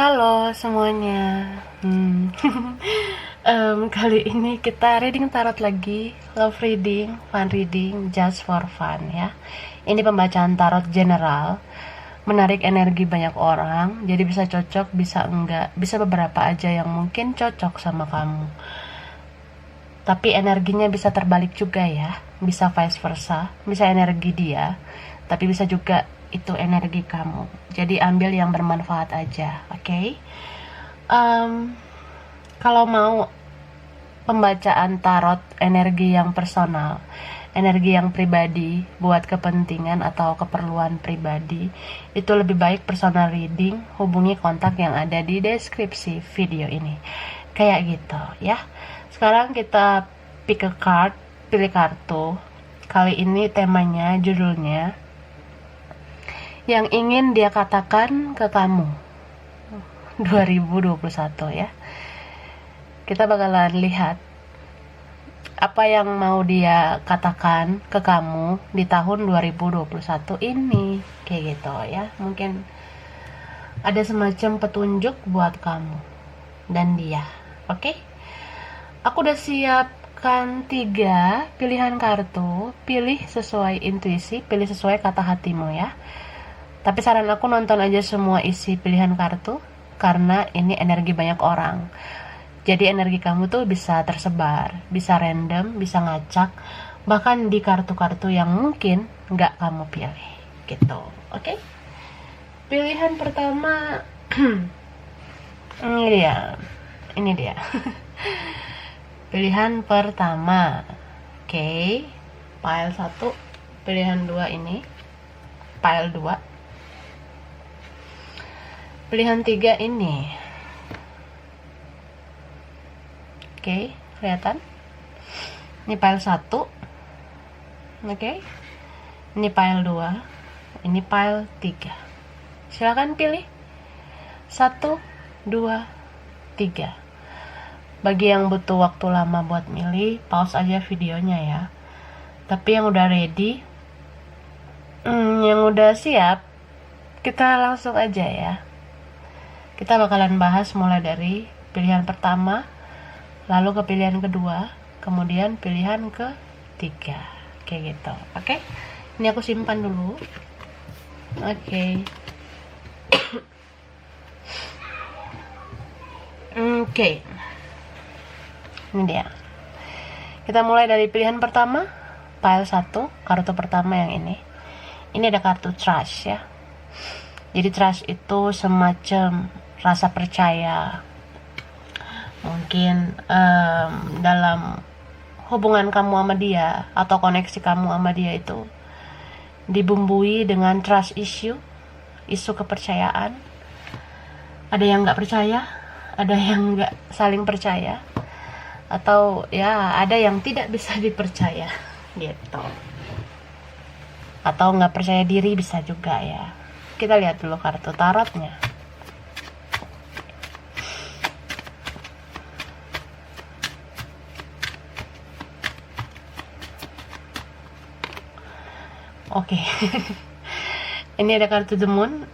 Halo semuanya. Hmm. Kali ini kita reading tarot lagi, love reading, fun reading, just for fun ya. Ini pembacaan tarot general, menarik energi banyak orang, jadi bisa cocok, bisa enggak, bisa beberapa aja yang mungkin cocok sama kamu. Tapi energinya bisa terbalik juga ya, bisa vice versa, bisa energi dia, tapi bisa juga itu energi kamu. Jadi ambil yang bermanfaat aja, oke? Kalau mau pembacaan tarot energi yang personal, energi yang pribadi buat kepentingan atau keperluan pribadi, itu lebih baik personal reading, hubungi kontak yang ada di deskripsi video ini. Kayak gitu ya. Sekarang kita pick a card, pilih kartu. Kali ini temanya, judulnya, yang ingin dia katakan ke kamu 2021 ya. Kita bakalan lihat apa yang mau dia katakan ke kamu di tahun 2021 ini, kayak gitu ya. Mungkin ada semacam petunjuk buat kamu dan dia. Oke? Aku udah siapkan 3 pilihan kartu. Pilih sesuai intuisi, pilih sesuai kata hatimu ya. Tapi saran aku nonton aja semua isi pilihan kartu, karena ini energi banyak orang. Jadi energi kamu tuh bisa tersebar, bisa random, bisa ngacak, bahkan di kartu-kartu yang mungkin nggak kamu pilih, gitu. Oke? Pilihan pertama, ini dia. Pilihan pertama, oke. Pile 1, pilihan 2 ini, pile 2. Pilihan 3 ini. Oke, kelihatan? Ini pile 1. Oke. Ini pile 2. Ini pile 3. Silakan pilih 1, 2, 3. Bagi yang butuh waktu lama buat milih, pause aja videonya ya. Tapi yang udah ready, yang udah siap, kita langsung aja ya. Kita bakalan bahas mulai dari pilihan pertama, lalu ke pilihan kedua, kemudian pilihan ketiga, kayak gitu. Oke? Ini aku simpan dulu. Oke. Oke. Ini dia. Kita mulai dari pilihan pertama, pile 1, kartu pertama yang ini. Ini ada kartu trust ya. Jadi trust itu semacam rasa percaya, mungkin dalam hubungan kamu sama dia atau koneksi kamu sama dia itu dibumbui dengan trust issue, isu kepercayaan. Ada yang nggak percaya, ada yang nggak saling percaya, atau ya ada yang tidak bisa dipercaya gitu, atau nggak percaya diri bisa juga ya. Kita lihat dulu kartu tarotnya. Oke. Ini ada kartu The Moon.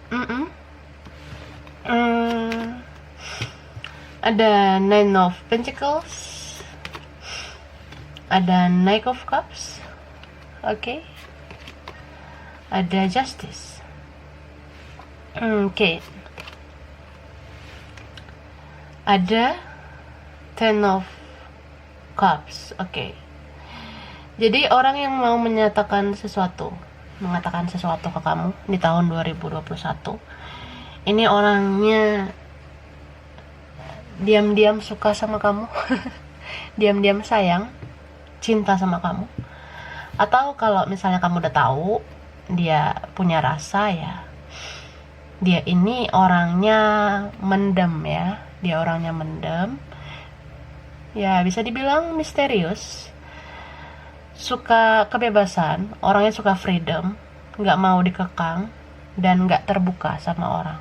Ada Nine of Pentacles. Ada Knight of Cups. Oke. Ada Justice. Oke. Ada Ten of Cups. Oke. Jadi orang yang mau mengatakan sesuatu ke kamu di tahun 2021, ini orangnya diam-diam suka sama kamu, diam-diam sayang, cinta sama kamu. Atau kalau misalnya kamu udah tahu dia punya rasa ya, dia ini orangnya mendem ya, dia orangnya mendem ya, bisa dibilang misterius, suka kebebasan, orangnya suka freedom, nggak mau dikekang dan nggak terbuka sama orang.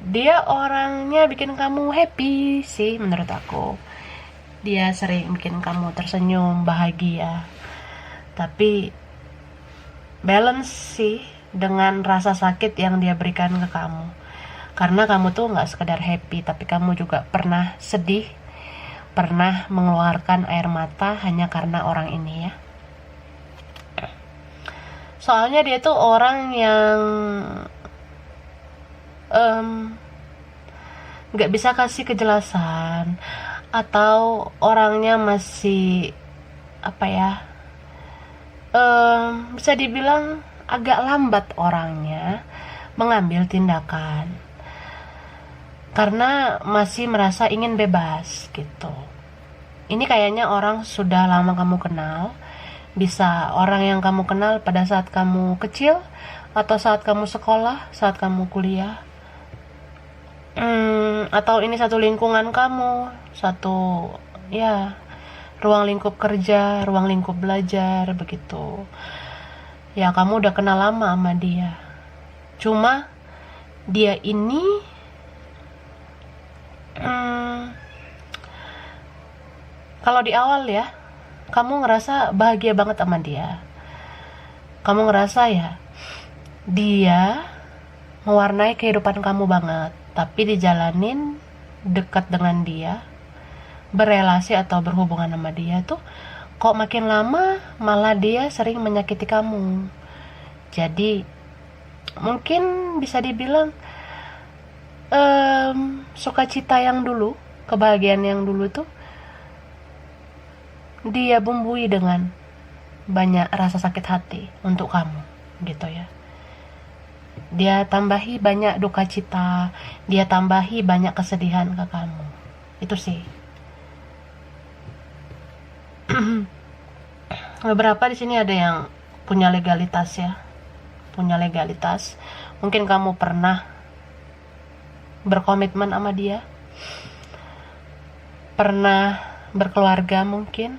Dia orangnya bikin kamu happy sih menurut aku. Dia sering bikin kamu tersenyum, bahagia. Tapi balance sih dengan rasa sakit yang dia berikan ke kamu. Karena kamu tuh nggak sekedar happy, tapi kamu juga pernah sedih, pernah mengeluarkan air mata hanya karena orang ini ya. Soalnya dia tuh orang yang nggak bisa kasih kejelasan, atau orangnya masih apa ya, bisa dibilang agak lambat orangnya mengambil tindakan karena masih merasa ingin bebas gitu. Ini kayaknya orang sudah lama kamu kenal, bisa orang yang kamu kenal pada saat kamu kecil, atau saat kamu sekolah, saat kamu kuliah, atau ini satu lingkungan kamu, satu ya ruang lingkup kerja, ruang lingkup belajar begitu. Ya kamu udah kenal lama sama dia. Cuma dia ini kalau di awal ya, kamu ngerasa bahagia banget sama dia. Kamu ngerasa ya, dia mewarnai kehidupan kamu banget. Tapi dijalanin dekat dengan dia, berelasi atau berhubungan sama dia tuh, kok makin lama malah dia sering menyakiti kamu. Jadi mungkin bisa dibilang sukacita yang dulu, kebahagiaan yang dulu tuh dia bumbui dengan banyak rasa sakit hati untuk kamu gitu ya. Dia tambahi banyak duka cita, dia tambahi banyak kesedihan ke kamu. Itu sih. Beberapa di sini ada yang punya legalitas ya. Punya legalitas. Mungkin kamu pernah berkomitmen sama dia. Pernah berkeluarga mungkin.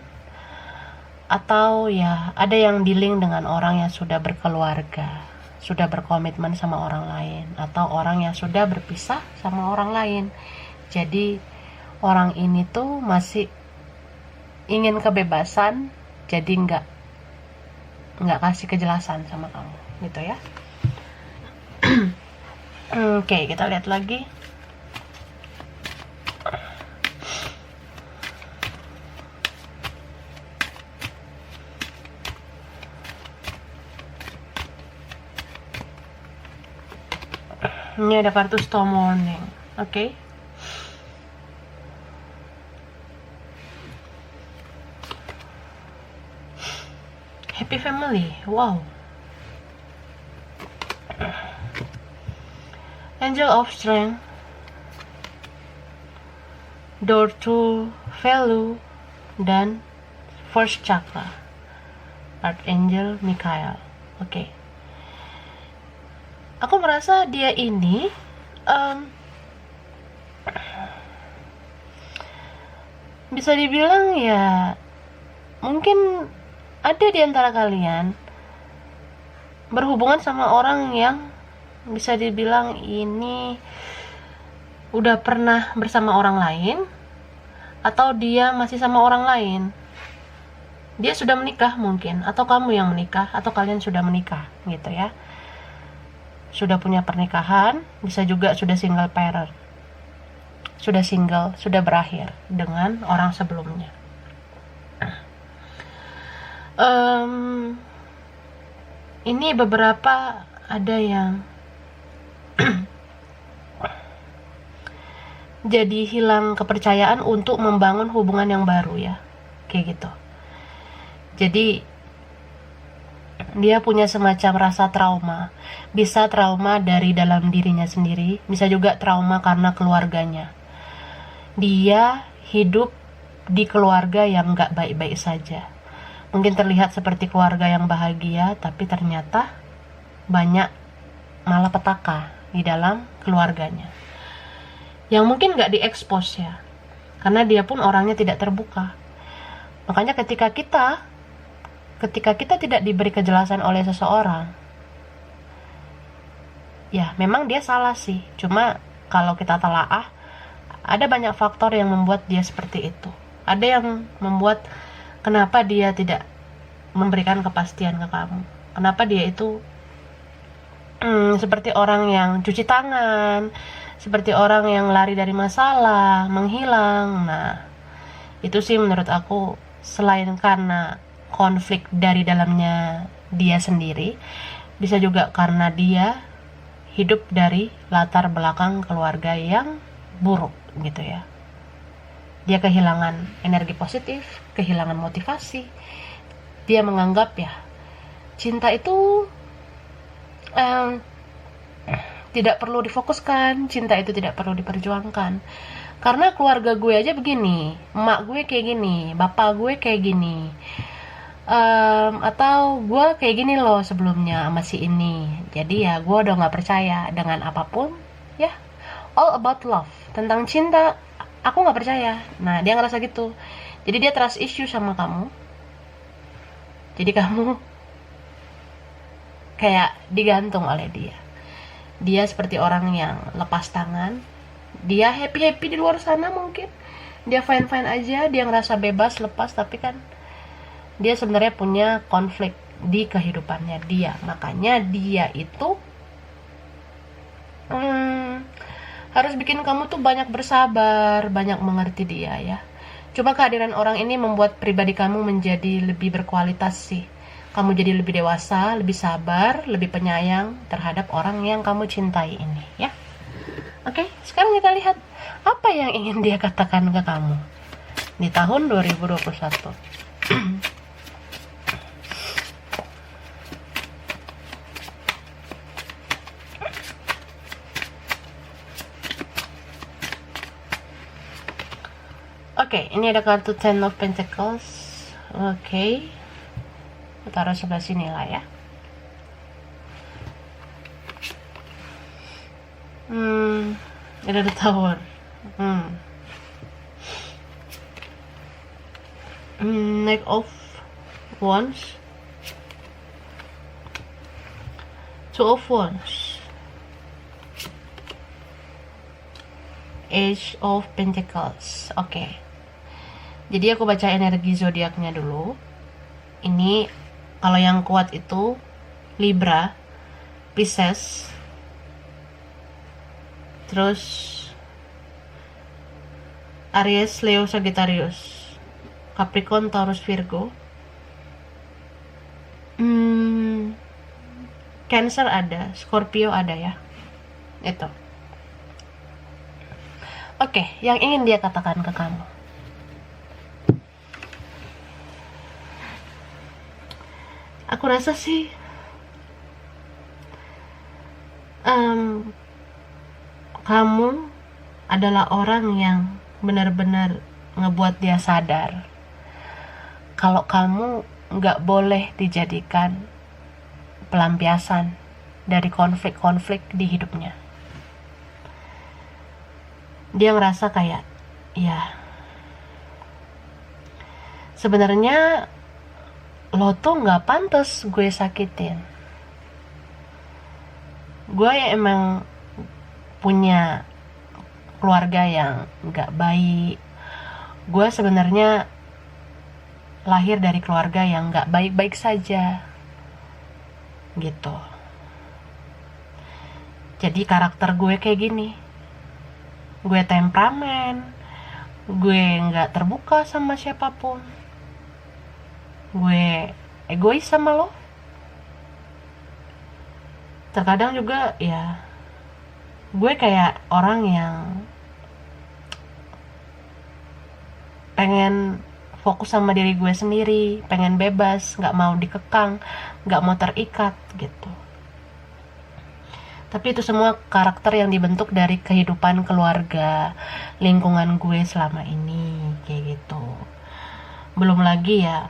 Atau ya ada yang dealing dengan orang yang sudah berkeluarga, sudah berkomitmen sama orang lain, atau orang yang sudah berpisah sama orang lain. Jadi orang ini tuh masih ingin kebebasan, jadi nggak kasih kejelasan sama kamu gitu ya. Oke, kita lihat lagi. Ini ada kartu Storm Warning. Oke. Happy family. Wow. Angel of Strength. Door to Value dan First Chakra. Archangel Michael. Oke. Aku merasa dia ini bisa dibilang ya, mungkin ada di antara kalian berhubungan sama orang yang bisa dibilang ini udah pernah bersama orang lain, atau dia masih sama orang lain. Dia sudah menikah mungkin, atau kamu yang menikah, atau kalian sudah menikah gitu ya. Sudah punya pernikahan, bisa juga sudah single parent, sudah single, sudah berakhir dengan orang sebelumnya. Ini beberapa ada yang jadi hilang kepercayaan untuk membangun hubungan yang baru ya, kayak gitu. Jadi dia punya semacam rasa trauma. Bisa trauma dari dalam dirinya sendiri, bisa juga trauma karena keluarganya. Dia hidup di keluarga yang gak baik-baik saja. Mungkin terlihat seperti keluarga yang bahagia, tapi ternyata banyak malapetaka di dalam keluarganya, yang mungkin gak diekspos ya, karena dia pun orangnya tidak terbuka. Makanya ketika kita tidak diberi kejelasan oleh seseorang, ya memang dia salah sih. Cuma kalau kita telaah, ada banyak faktor yang membuat dia seperti itu. Ada yang membuat kenapa dia tidak memberikan kepastian ke kamu. kenapa dia itu seperti orang yang cuci tangan, seperti orang yang lari dari masalah, menghilang. Nah, itu sih menurut aku, selain karena konflik dari dalamnya dia sendiri, bisa juga karena dia hidup dari latar belakang keluarga yang buruk gitu ya. Dia kehilangan energi positif, kehilangan motivasi. Dia menganggap ya, cinta itu tidak perlu difokuskan, cinta itu tidak perlu diperjuangkan. Karena keluarga gue aja begini, emak gue kayak gini, bapak gue kayak gini, atau gue kayak gini loh sebelumnya sama si ini. Jadi ya gue udah gak percaya dengan apapun ya. All about love, tentang cinta aku gak percaya. Nah, dia ngerasa gitu. Jadi dia trust issue sama kamu. Jadi kamu kayak digantung oleh dia. Dia seperti orang yang lepas tangan. Dia happy-happy di luar sana mungkin. Dia fine-fine aja, dia ngerasa bebas, lepas, tapi kan dia sebenarnya punya konflik di kehidupannya dia. Makanya dia itu harus bikin kamu tuh banyak bersabar, banyak mengerti dia ya. Coba kehadiran orang ini membuat pribadi kamu menjadi lebih berkualitas sih. Kamu jadi lebih dewasa, lebih sabar, lebih penyayang terhadap orang yang kamu cintai ini ya. Oke, sekarang kita lihat apa yang ingin dia katakan ke kamu di tahun 2021. Oke, ini ada kartu Ten of Pentacles. Oke, taruh sebelah sini lah ya. Ada the Tower. Knight of Wands, Two of Wands, Age of Pentacles. Oke. Jadi aku baca energi zodiaknya dulu. Ini kalau yang kuat itu Libra, Pisces, terus Aries, Leo, Sagittarius, Capricorn, Taurus, Virgo. Cancer ada, Scorpio ada ya. Itu. Oke, yang ingin dia katakan ke kamu. Aku rasa sih kamu adalah orang yang benar-benar ngebuat dia sadar kalau kamu nggak boleh dijadikan pelampiasan dari konflik-konflik di hidupnya. Dia ngerasa kayak, ya sebenarnya lo tuh nggak pantas gue sakitin. Gue emang punya keluarga yang nggak baik. Gue sebenarnya lahir dari keluarga yang nggak baik-baik saja, gitu. Jadi karakter gue kayak gini. Gue temperamen. Gue nggak terbuka sama siapapun. Gue egois sama lo. Terkadang juga ya gue kayak orang yang pengen fokus sama diri gue sendiri, pengen bebas, gak mau dikekang, gak mau terikat gitu. Tapi itu semua karakter yang dibentuk dari kehidupan keluarga, lingkungan gue selama ini kayak gitu. Belum lagi ya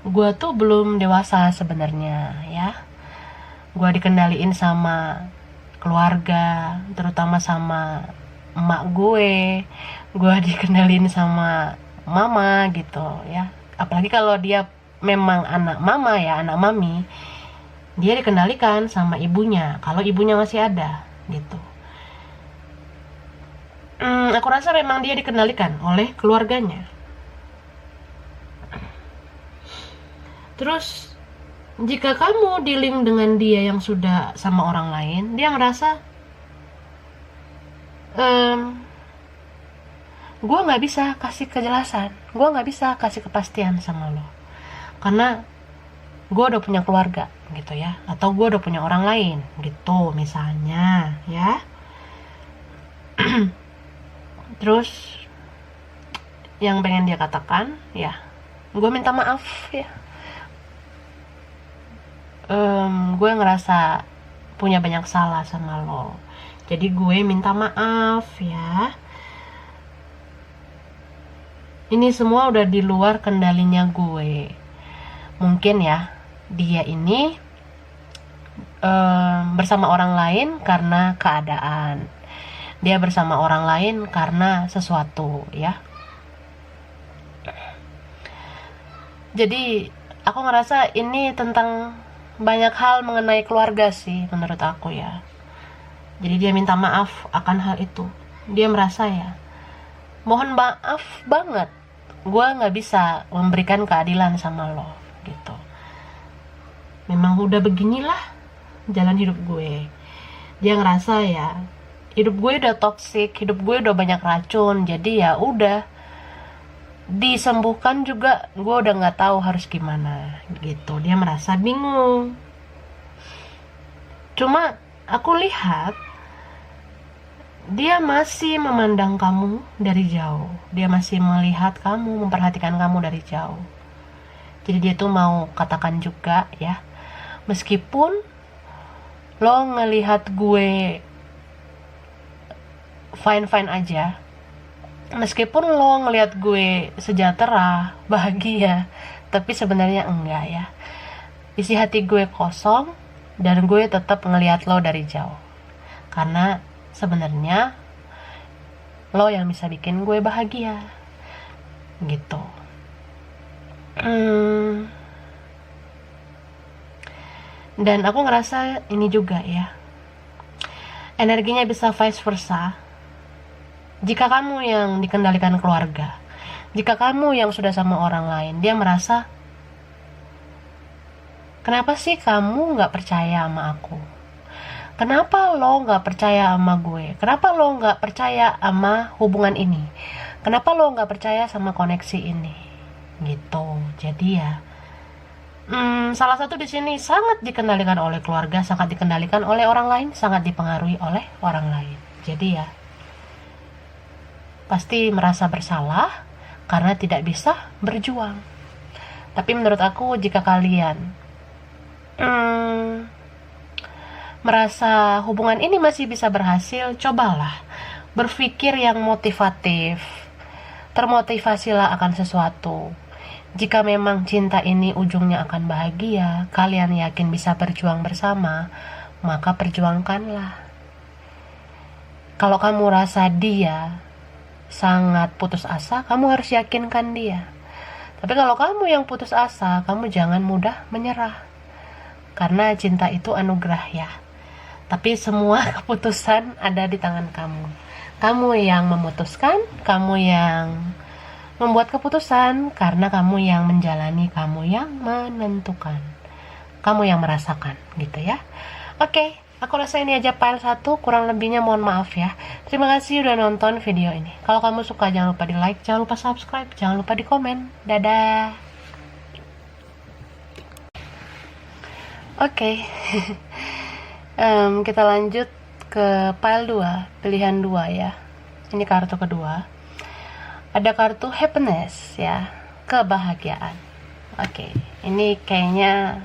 gue tuh belum dewasa sebenarnya ya. Gue dikendaliin sama keluarga, terutama sama emak gue dikendaliin sama mama gitu ya. Apalagi kalau dia memang anak mama ya, anak mami, dia dikendalikan sama ibunya kalau ibunya masih ada gitu. Aku rasa memang dia dikendalikan oleh keluarganya. Terus jika kamu dealing dengan dia yang sudah sama orang lain, dia ngerasa gue nggak bisa kasih kejelasan, gue nggak bisa kasih kepastian sama lo, karena gue udah punya keluarga gitu ya, atau gue udah punya orang lain gitu misalnya ya. Terus yang pengen dia katakan ya, gue minta maaf ya, gue ngerasa punya banyak salah sama lo, jadi gue minta maaf ya. Ini semua udah di luar kendalinya gue. Mungkin ya, dia ini bersama orang lain karena keadaan. Dia bersama orang lain karena sesuatu ya. Jadi aku ngerasa ini tentang banyak hal mengenai keluarga sih menurut aku ya. Jadi dia minta maaf akan hal itu. Dia merasa ya, mohon maaf banget, gue nggak bisa memberikan keadilan sama lo gitu. Memang udah beginilah jalan hidup gue. Dia ngerasa ya, hidup gue udah toksik, hidup gue udah banyak racun, jadi ya udah, disembuhkan juga gue udah nggak tahu harus gimana gitu. Dia merasa bingung. Cuma aku lihat dia masih memandang kamu dari jauh. Dia masih melihat kamu, memperhatikan kamu dari jauh. Jadi dia tuh mau katakan juga ya, meskipun lo ngelihat gue fine-fine aja, meskipun lo ngelihat gue sejahtera, bahagia, tapi sebenarnya enggak ya. Isi hati gue kosong dan gue tetap ngelihat lo dari jauh. Karena sebenarnya lo yang bisa bikin gue bahagia gitu. Dan aku ngerasa ini juga ya, energinya bisa vice versa. Jika kamu yang dikendalikan keluarga, jika kamu yang sudah sama orang lain, dia merasa, kenapa sih kamu gak percaya sama aku? Kenapa lo gak percaya sama gue? Kenapa lo gak percaya sama hubungan ini? Kenapa lo gak percaya sama koneksi ini? Gitu. Jadi ya, salah satu di sini sangat dikendalikan oleh keluarga, sangat dikendalikan oleh orang lain, sangat dipengaruhi oleh orang lain. Jadi ya, pasti merasa bersalah karena tidak bisa berjuang. Tapi menurut aku, jika kalian merasa hubungan ini masih bisa berhasil, cobalah berpikir yang motivatif. Termotivasilah akan sesuatu. Jika memang cinta ini ujungnya akan bahagia, kalian yakin bisa berjuang bersama, maka perjuangkanlah. Kalau kamu rasa dia sangat putus asa, kamu harus yakinkan dia. Tapi kalau kamu yang putus asa, kamu jangan mudah menyerah. Karena cinta itu anugerah ya. Tapi semua keputusan ada di tangan kamu. Kamu yang memutuskan, kamu yang membuat keputusan, karena kamu yang menjalani, kamu yang menentukan, kamu yang merasakan gitu ya. Oke, aku rasa ini aja file 1, kurang lebihnya mohon maaf ya. Terima kasih udah nonton video ini. Kalau kamu suka jangan lupa di like, jangan lupa subscribe, jangan lupa di komen. Dadah. Oke. Kita lanjut ke file 2, pilihan 2 ya. Ini kartu kedua. Ada kartu happiness ya, kebahagiaan. Oke, ini kayaknya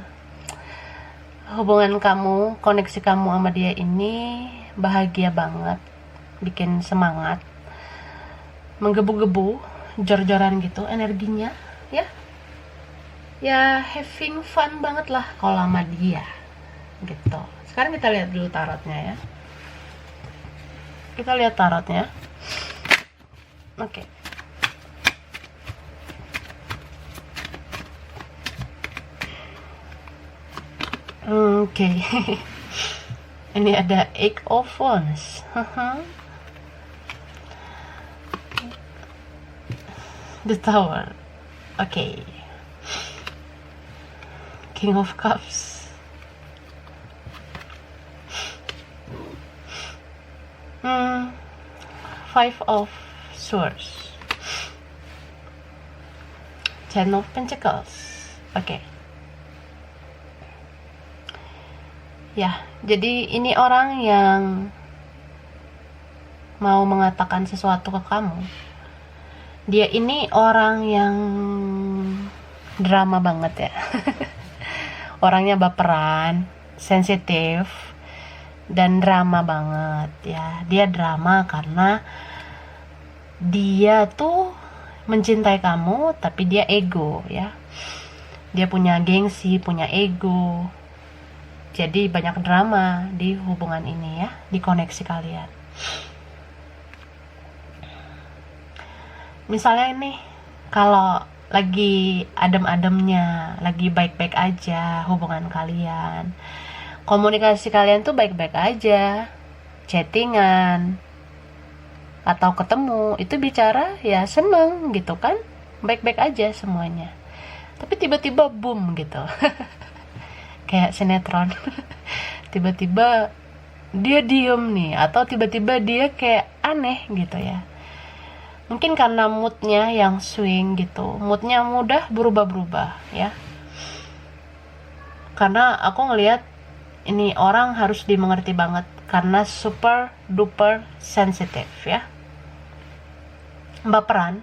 hubungan kamu, koneksi kamu sama dia ini bahagia banget, bikin semangat, menggebu-gebu, jor-joran gitu energinya ya. Ya having fun banget lah kalau sama dia gitu. Sekarang kita lihat dulu tarotnya ya. Kita lihat tarotnya. Oke. Oke. Ini ada Eight of Wands. The Tower. Oke. King of Cups. Five of Swords. Ten of Pentacles. Oke. Ya, jadi ini orang yang mau mengatakan sesuatu ke kamu. Dia ini orang yang drama banget ya. Orangnya baperan, sensitif, dan drama banget ya. Dia drama karena dia tuh mencintai kamu, tapi dia ego ya. Dia punya gengsi, punya ego. Jadi banyak drama di hubungan ini ya, di koneksi kalian. Misalnya ini, kalau lagi adem-ademnya, lagi baik-baik aja hubungan kalian, komunikasi kalian tuh baik-baik aja, chattingan atau ketemu, itu bicara ya seneng gitu kan, baik-baik aja semuanya. Tapi tiba-tiba boom gitu. Kayak sinetron. Tiba-tiba dia diem nih, atau tiba-tiba dia kayak aneh gitu ya. Mungkin karena moodnya yang swing gitu, moodnya mudah berubah-berubah ya. Karena aku ngelihat ini orang harus dimengerti banget, karena super duper sensitif ya. Baperan,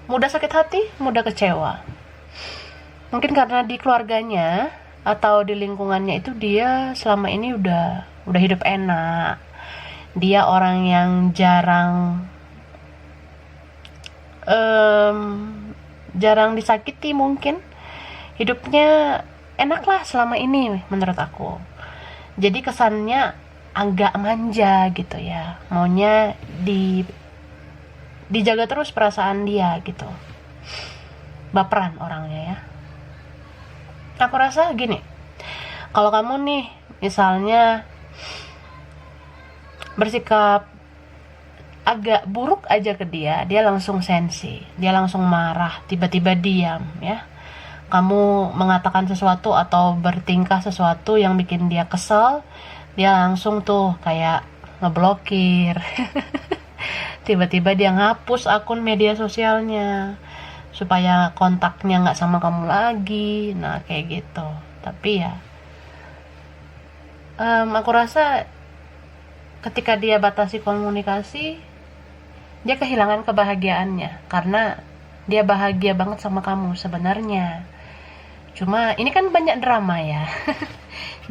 mudah sakit hati, mudah kecewa. Mungkin karena di keluarganya atau di lingkungannya itu dia selama ini udah hidup enak. Dia orang yang jarang disakiti, mungkin hidupnya enak lah selama ini menurut aku. Jadi kesannya agak manja gitu ya, maunya dijaga terus perasaan dia gitu. Baperan orangnya ya. Aku rasa gini, kalau kamu nih misalnya bersikap agak buruk aja ke dia langsung sensi, dia langsung marah, tiba-tiba diam ya. Kamu mengatakan sesuatu atau bertingkah sesuatu yang bikin dia kesel, dia langsung tuh kayak ngeblokir. Tiba-tiba dia ngapus akun media sosialnya supaya kontaknya nggak sama kamu lagi. Nah kayak gitu. Tapi ya aku rasa ketika dia batasi komunikasi, dia kehilangan kebahagiaannya, karena dia bahagia banget sama kamu sebenarnya. Cuma ini kan banyak drama ya.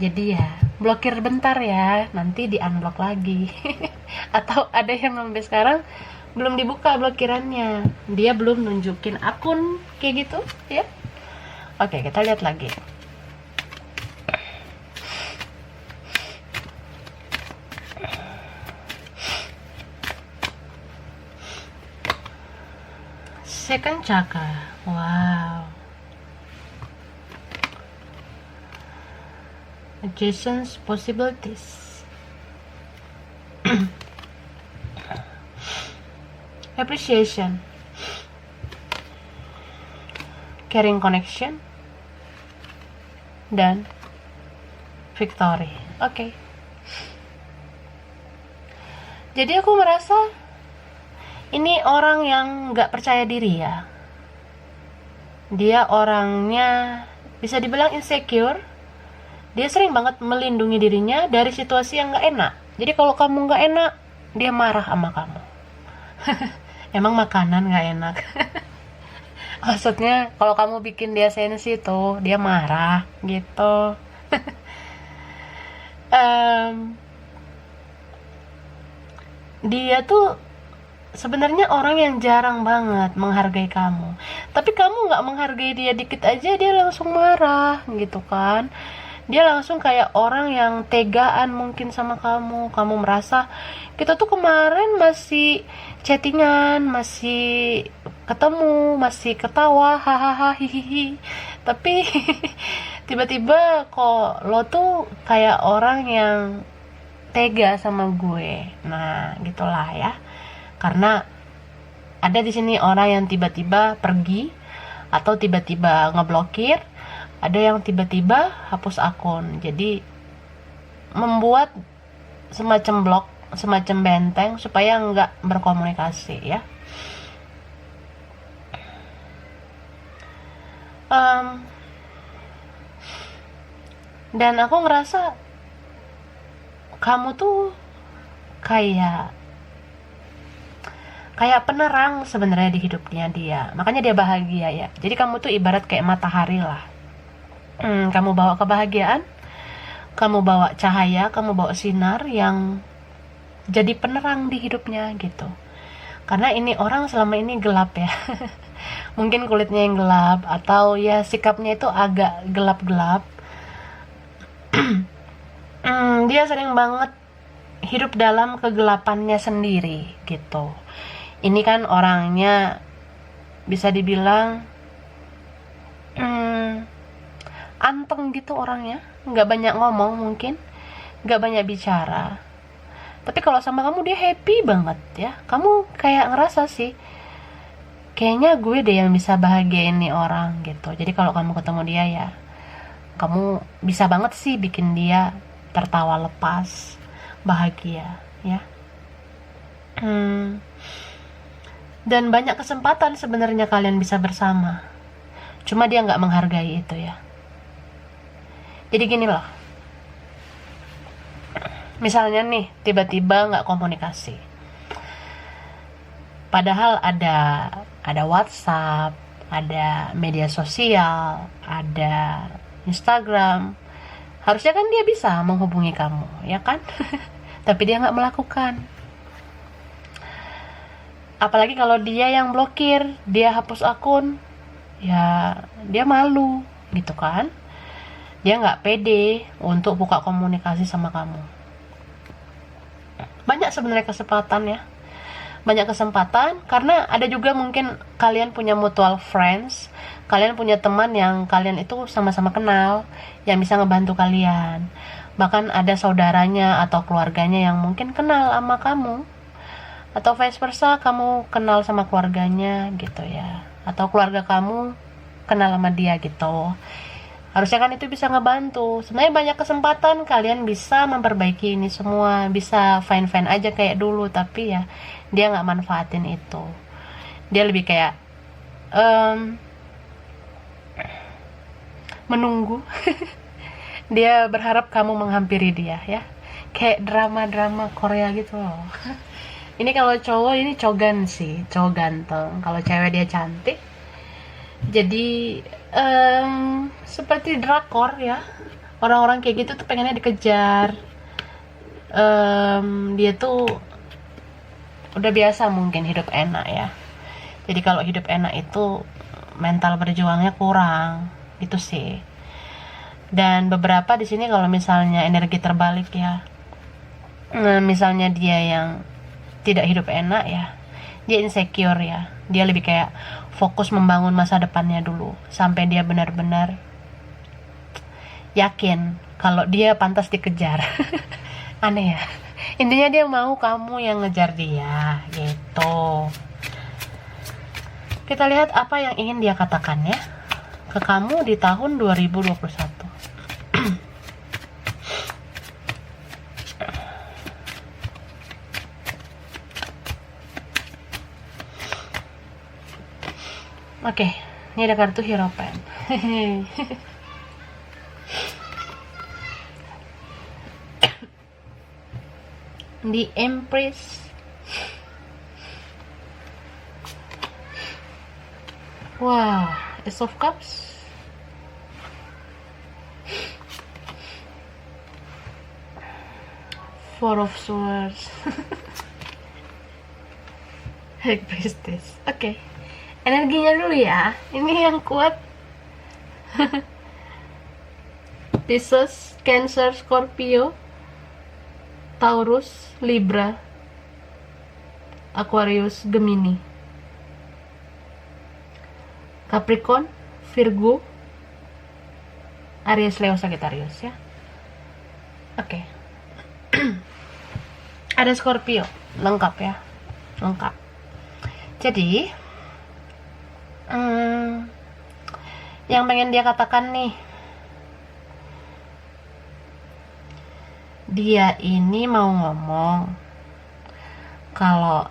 Jadi ya blokir bentar ya, nanti di unblock lagi. Atau ada yang sampai sekarang belum dibuka blokirannya, dia belum nunjukin akun kayak gitu ya. Oke, kita lihat lagi. Second chakra. Wow. Magician's possibilities. Appreciation. Caring connection. Dan victory. Oke. Jadi aku merasa ini orang yang gak percaya diri ya. Dia orangnya bisa dibilang insecure. Dia sering banget melindungi dirinya dari situasi yang gak enak. Jadi kalau kamu gak enak, dia marah sama kamu. Emang makanan gak enak. Maksudnya kalau kamu bikin dia sensi tuh, dia marah gitu. Dia tuh sebenarnya orang yang jarang banget menghargai kamu, tapi kamu nggak menghargai dia dikit aja dia langsung marah gitu kan. Dia langsung kayak orang yang tegaan mungkin sama kamu. Kamu merasa kita tuh kemarin masih chattingan, masih ketemu, masih ketawa, hahaha hihihi, tapi tiba-tiba kok lo tuh kayak orang yang tega sama gue. Nah gitulah ya. Karena ada di sini orang yang tiba-tiba pergi atau tiba-tiba ngeblokir Ada yang tiba-tiba hapus akun. Jadi membuat semacam blok, semacam benteng supaya nggak berkomunikasi ya. Dan aku ngerasa kamu tuh kayak penerang sebenarnya di hidupnya dia, makanya dia bahagia ya. Jadi kamu tuh ibarat kayak matahari lah. Kamu bawa kebahagiaan, kamu bawa cahaya, kamu bawa sinar yang jadi penerang di hidupnya gitu. Karena ini orang selama ini gelap ya. Mungkin kulitnya yang gelap, atau ya sikapnya itu agak gelap-gelap. Dia sering banget hidup dalam kegelapannya sendiri gitu. Ini kan orangnya bisa dibilang anteng gitu orangnya, nggak banyak ngomong, mungkin nggak banyak bicara, tapi kalau sama kamu dia happy banget ya. Kamu kayak ngerasa sih, kayaknya gue deh yang bisa bahagiain nih orang gitu. Jadi kalau kamu ketemu dia ya, kamu bisa banget sih bikin dia tertawa lepas, bahagia ya. Dan banyak kesempatan sebenarnya kalian bisa bersama, cuma dia nggak menghargai itu ya. Jadi gini loh, misalnya nih tiba-tiba nggak komunikasi, padahal ada WhatsApp, ada media sosial, ada Instagram, harusnya kan dia bisa menghubungi kamu ya kan. Tapi dia nggak melakukan. Apalagi kalau dia yang blokir, dia hapus akun, ya dia malu gitu kan. Dia nggak pede untuk buka komunikasi sama kamu. Banyak sebenarnya kesempatan ya, banyak kesempatan. Karena ada juga mungkin kalian punya mutual friends, kalian punya teman yang kalian itu sama-sama kenal, yang bisa ngebantu kalian. Bahkan ada saudaranya atau keluarganya yang mungkin kenal sama kamu, atau vice versa, kamu kenal sama keluarganya gitu ya, atau keluarga kamu kenal sama dia gitu. Harusnya kan itu bisa ngebantu. Sebenarnya banyak kesempatan kalian bisa memperbaiki ini semua, bisa fine-fine aja kayak dulu, tapi ya dia nggak manfaatin itu. Dia lebih kayak menunggu. Dia berharap kamu menghampiri dia ya, kayak drama-drama Korea gitu loh. Ini kalau cowok ini cogan sih, cowok ganteng. Kalau cewek dia cantik. Jadi seperti drakor ya. Orang-orang kayak gitu tuh pengennya dikejar. Dia tuh udah biasa mungkin hidup enak ya. Jadi kalau hidup enak itu mental berjuangnya kurang, gitu sih. Dan beberapa di sini kalau misalnya energi terbalik ya. Misalnya dia yang tidak hidup enak ya, dia insecure ya, dia lebih kayak fokus membangun masa depannya dulu sampai dia benar-benar yakin kalau dia pantas dikejar. Aneh ya, intinya dia mau kamu yang ngejar dia gitu. Kita lihat apa yang ingin dia katakan ya ke kamu di tahun 2021. Oke, ini ada kartu Hierophant. The Empress. Wow, Ace of Cups. Four of Swords. High Priestess. Oke. Energinya dulu ya, ini yang kuat. Pisces, Cancer, Scorpio, Taurus, Libra, Aquarius, Gemini, Capricorn, Virgo, Aries, Leo, Sagittarius ya. Oke. Ada Scorpio, lengkap ya, lengkap. Jadi yang pengen dia katakan nih dia ini mau ngomong kalau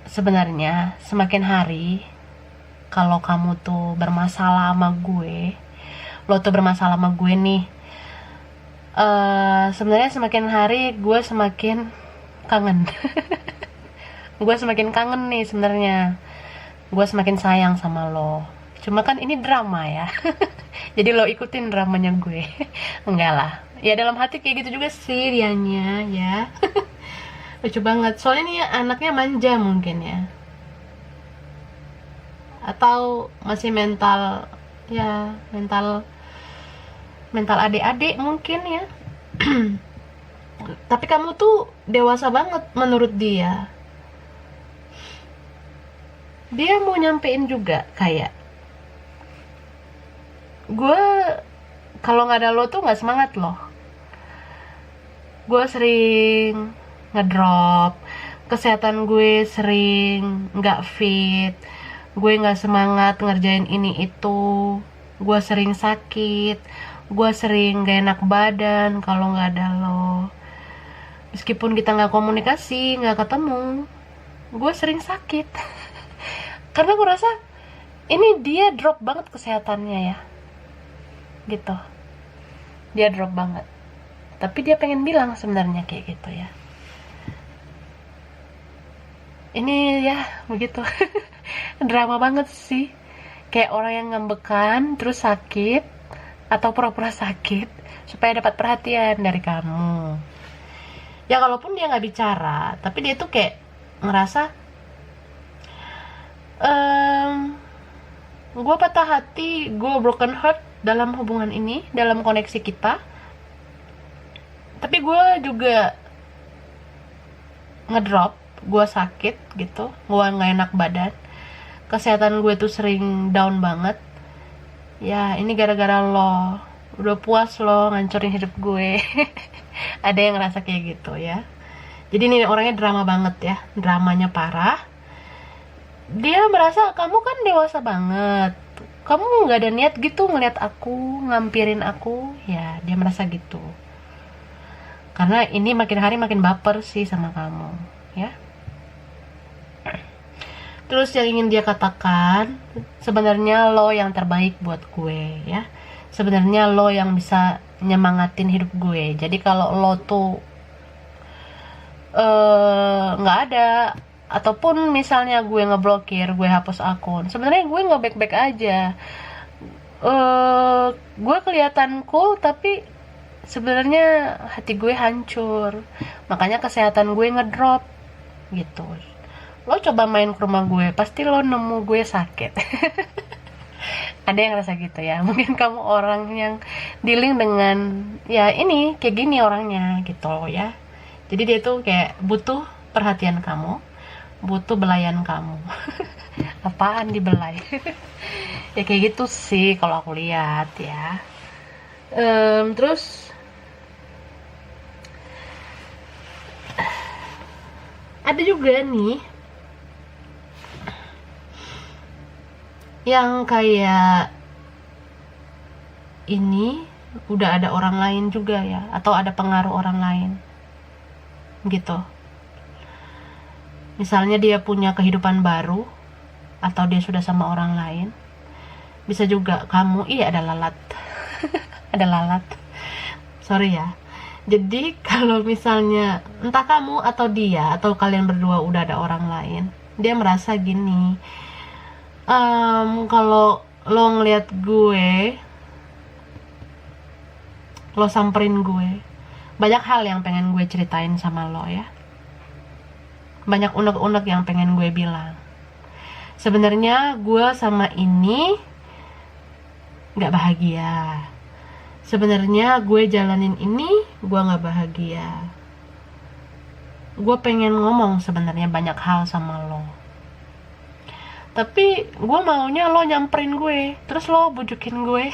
sebenarnya semakin hari kalau kamu tuh bermasalah sama gue, lo tuh bermasalah sama gue nih, sebenarnya semakin hari gue semakin kangen. Gue semakin kangen nih sebenarnya. Gue semakin sayang sama lo. Cuma kan ini drama ya. Jadi lo ikutin dramanya gue. Enggak lah. Ya dalam hati kayak gitu juga sih dianya ya. Lucu banget. Soalnya nih anaknya manja mungkin ya. Atau masih mental ya, mental adik-adik mungkin ya. Tapi kamu tuh dewasa banget menurut dia. Dia mau nyampein juga kayak gue kalau nggak ada lo tuh nggak semangat loh. Gue sering ngedrop, kesehatan gue sering nggak fit, gue nggak semangat ngerjain ini itu, gue sering sakit, gue sering gak enak badan kalau nggak ada lo. Meskipun kita nggak komunikasi, nggak ketemu, gue sering sakit. Karena gue rasa ini dia drop banget kesehatannya ya, gitu. Dia drop banget. Tapi dia pengen bilang sebenarnya kayak gitu ya. Ini ya begitu. Drama banget sih. Kayak orang yang ngambekan terus sakit atau pura-pura sakit supaya dapat perhatian dari kamu. Ya kalaupun dia nggak bicara, tapi dia tuh kayak ngerasa gue patah hati, gue broken heart dalam hubungan ini, dalam koneksi kita. Tapi gue juga ngedrop, gue sakit gitu, gue nggak enak badan, kesehatan gue tuh sering down banget. Ya ini gara-gara lo, udah puas lo ngancurin hidup gue. Ada yang ngerasa kayak gitu ya. Jadi ini orangnya drama banget ya, dramanya parah. Dia merasa kamu kan dewasa banget, kamu nggak ada niat gitu ngeliat aku, ngampirin aku. Ya dia merasa gitu karena ini makin hari makin baper sih sama kamu ya. Terus yang ingin dia katakan, sebenarnya lo yang terbaik buat gue ya, sebenarnya lo yang bisa nyemangatin hidup gue. Jadi kalau lo tuh nggak ada, ataupun misalnya gue ngeblokir, gue hapus akun, sebenarnya gue nggak baik-baik aja. Gue kelihatan cool tapi sebenarnya hati gue hancur, makanya kesehatan gue ngedrop gitu. Lo coba main ke rumah gue, pasti lo nemu gue sakit. Ada yang rasa gitu ya. Mungkin kamu orang yang dealing dengan ya ini kayak gini orangnya gitu ya. Jadi dia tuh kayak butuh perhatian kamu, butuh belayan kamu. Apaan dibelai? Ya kayak gitu sih kalau aku lihat ya. Terus ada juga nih yang kayak ini udah ada orang lain juga ya, atau ada pengaruh orang lain gitu. Misalnya dia punya kehidupan baru, atau dia sudah sama orang lain. Bisa juga kamu, ada lalat. Ada lalat, sorry ya. Jadi kalau misalnya entah kamu atau dia atau kalian berdua udah ada orang lain, dia merasa gini, kalau lo ngeliat gue, lo samperin gue, banyak hal yang pengen gue ceritain sama lo ya, banyak unek-unek yang pengen gue bilang. Sebenarnya gue sama ini gak bahagia. Sebenarnya gue jalanin ini gue gak bahagia. Gue pengen ngomong sebenarnya banyak hal sama lo, tapi gue maunya lo nyamperin gue, terus lo bujukin gue.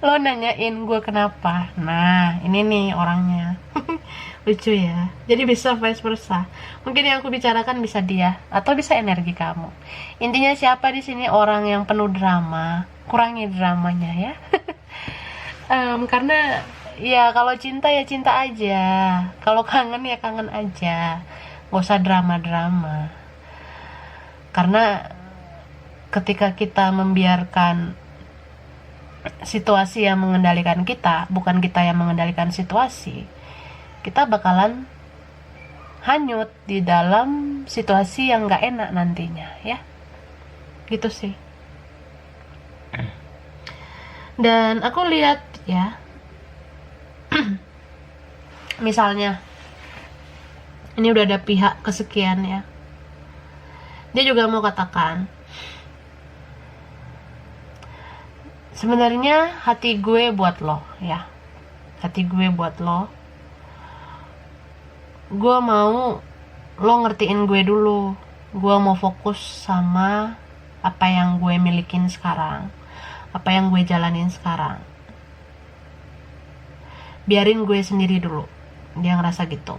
Lo nanyain gue kenapa. Nah ini nih orangnya. Lucu ya. Jadi bisa vice versa. Mungkin yang aku bicarakan bisa dia, atau bisa energi kamu. Intinya siapa di sini orang yang penuh drama, kurangi dramanya ya. Karena Ya kalau cinta ya cinta aja, kalau kangen ya kangen aja, nggak usah drama-drama. Karena ketika kita membiarkan situasi yang mengendalikan kita, bukan kita yang mengendalikan situasi, kita bakalan hanyut di dalam situasi yang gak enak nantinya, ya. Gitu sih. Dan aku lihat ya, misalnya ini udah ada pihak kesekian ya, dia juga mau katakan, sebenarnya hati gue buat lo ya, hati gue buat lo, gue mau lo ngertiin gue dulu, gue mau fokus sama apa yang gue milikin sekarang, apa yang gue jalanin sekarang, biarin gue sendiri dulu. Dia ngerasa gitu.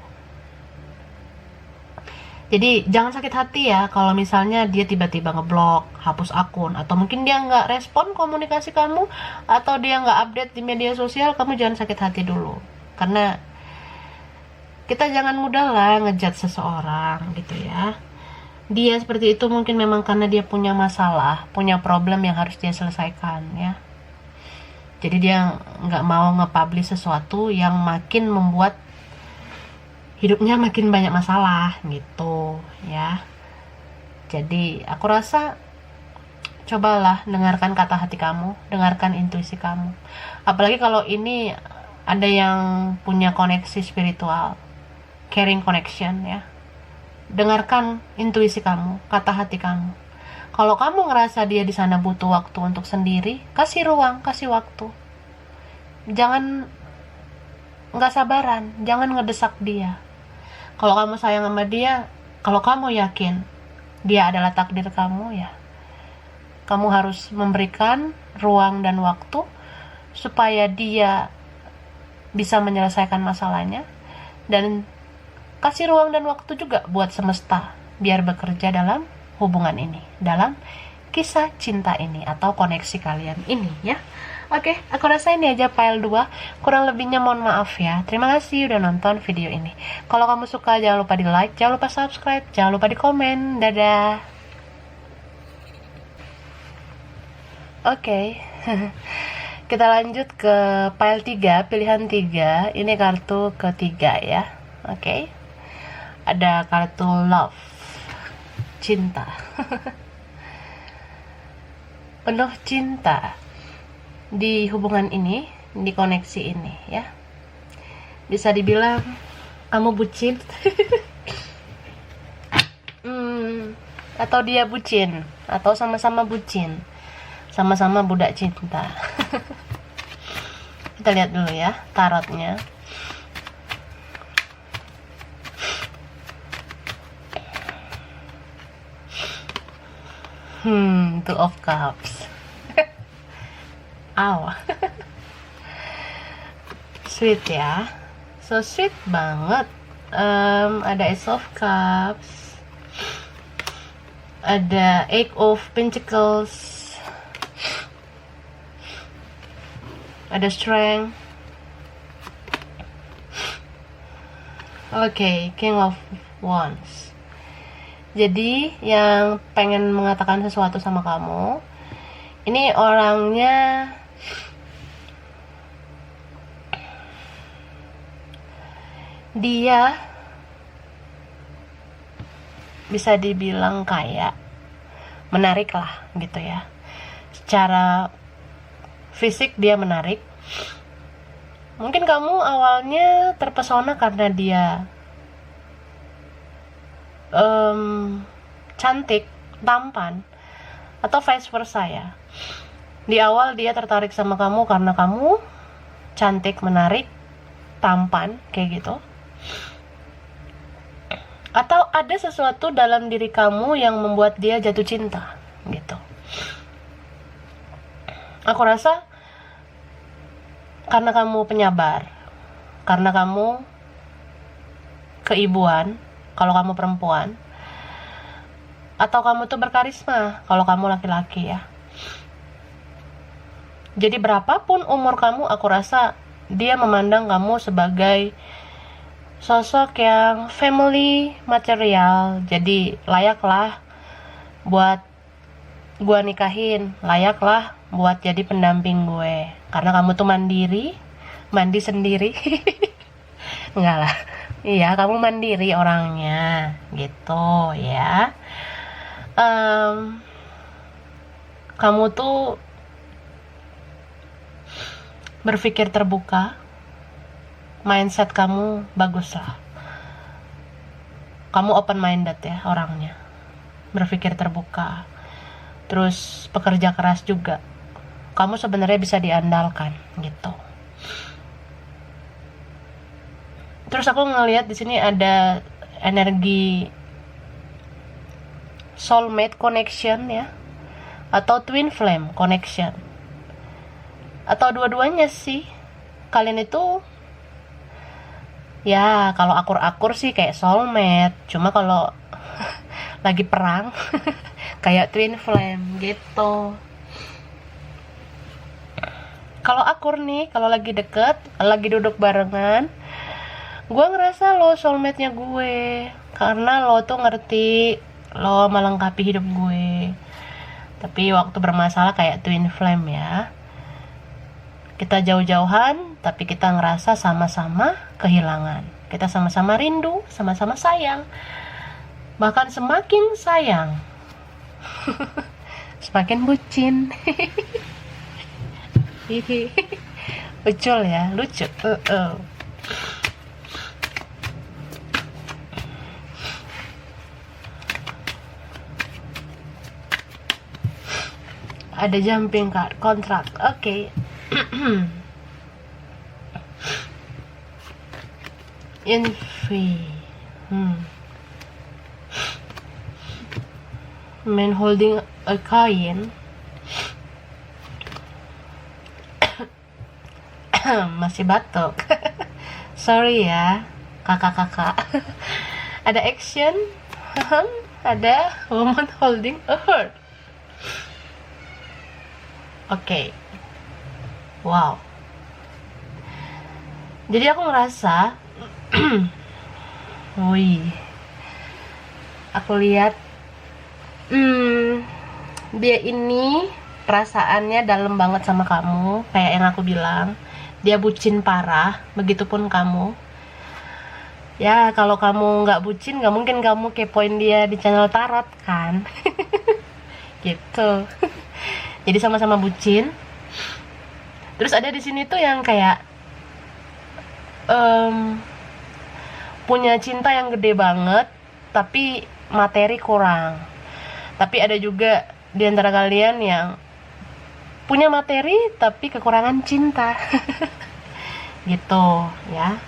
Jadi jangan sakit hati ya kalau misalnya dia tiba-tiba ngeblok, hapus akun, atau mungkin dia nggak respon komunikasi kamu, atau dia nggak update di media sosial. Kamu jangan sakit hati dulu, karena kita jangan mudah lah ngejudge seseorang gitu ya. Dia seperti itu mungkin memang karena dia punya masalah, punya problem yang harus dia selesaikan ya. Jadi dia nggak mau nge-publish sesuatu yang makin membuat hidupnya makin banyak masalah gitu ya. Jadi aku rasa cobalah dengarkan kata hati kamu, dengarkan intuisi kamu. Apalagi kalau ini ada yang punya koneksi spiritual, caring connection ya. Dengarkan intuisi kamu, kata hati kamu. Kalau kamu ngerasa dia di sana butuh waktu untuk sendiri, kasih ruang, kasih waktu. Jangan nggak sabaran, jangan ngedesak dia. Kalau kamu sayang sama dia, kalau kamu yakin dia adalah takdir kamu ya, kamu harus memberikan ruang dan waktu supaya dia bisa menyelesaikan masalahnya, dan kasih ruang dan waktu juga buat semesta biar bekerja dalam hubungan ini, dalam kisah cinta ini atau koneksi kalian ini ya. Oke, aku rasa ini aja file 2. Kurang lebihnya mohon maaf ya. Terima kasih udah nonton video ini. Kalau kamu suka jangan lupa di like, jangan lupa subscribe, jangan lupa di komen. Dadah. Oke. Kita lanjut ke file 3, pilihan 3. Ini kartu ketiga ya. Oke. Ada kartu love, cinta. Penuh cinta di hubungan ini, di koneksi ini ya. Bisa dibilang kamu bucin atau dia bucin, atau sama-sama bucin, sama-sama budak cinta. Kita lihat dulu ya tarotnya. Two of Cups. Aw. Sweet ya, so sweet banget. Ada Ace of Cups, ada Eight of Pentacles, ada Strength. Oke, King of Wands. Jadi yang pengen mengatakan sesuatu sama kamu, ini orangnya dia bisa dibilang kayak menarik lah gitu ya. Secara fisik dia menarik. Mungkin kamu awalnya terpesona karena dia cantik, tampan, atau vice versa ya. Di awal dia tertarik sama kamu karena kamu cantik, menarik, tampan, kayak gitu. Atau ada sesuatu dalam diri kamu yang membuat dia jatuh cinta gitu. Aku rasa karena kamu penyabar, karena kamu keibuan kalau kamu perempuan, atau kamu tuh berkarisma kalau kamu laki-laki ya. Jadi berapapun umur kamu, aku rasa dia memandang kamu sebagai sosok yang family material, jadi layaklah buat gua nikahin, layaklah buat jadi pendamping gue, karena kamu tuh mandiri, mandi sendiri. Enggak lah, iya kamu mandiri orangnya gitu ya. Kamu tuh berpikir terbuka, mindset kamu bagus lah, kamu open minded ya orangnya, berpikir terbuka, terus pekerja keras juga, kamu sebenarnya bisa diandalkan gitu. Terus aku ngelihat di sini ada energi soulmate connection ya, atau twin flame connection, atau dua-duanya sih. Kalian itu ya kalau akur-akur sih kayak soulmate, cuma kalau lagi perang kayak twin flame gitu. Kalau akur nih, kalau lagi deket, lagi duduk barengan, gue ngerasa lo soulmate-nya gue, karena lo tuh ngerti, lo melengkapi hidup gue. Tapi waktu bermasalah kayak twin flame ya, kita jauh-jauhan tapi kita ngerasa sama-sama kehilangan, kita sama-sama rindu, sama-sama sayang, bahkan semakin sayang semakin bucin. Lucu ya, lucu. Ada jumping card, kontrak. Oke. Infi. Man holding a coin. Masih batuk. Sorry ya, kakak-kakak. Ada action. Ada woman holding a heart. Oke. Wow. Jadi aku ngerasa wih, aku lihat dia ini perasaannya dalam banget sama kamu, kayak yang aku bilang. Dia bucin parah, begitupun kamu. Ya kalau kamu nggak bucin, nggak mungkin kamu kepoin dia di channel tarot kan. Gitu. Jadi sama-sama bucin. Terus ada di sini tuh yang kayak punya cinta yang gede banget, tapi materi kurang. Tapi ada juga di antara kalian yang punya materi tapi kekurangan cinta. Gitu ya.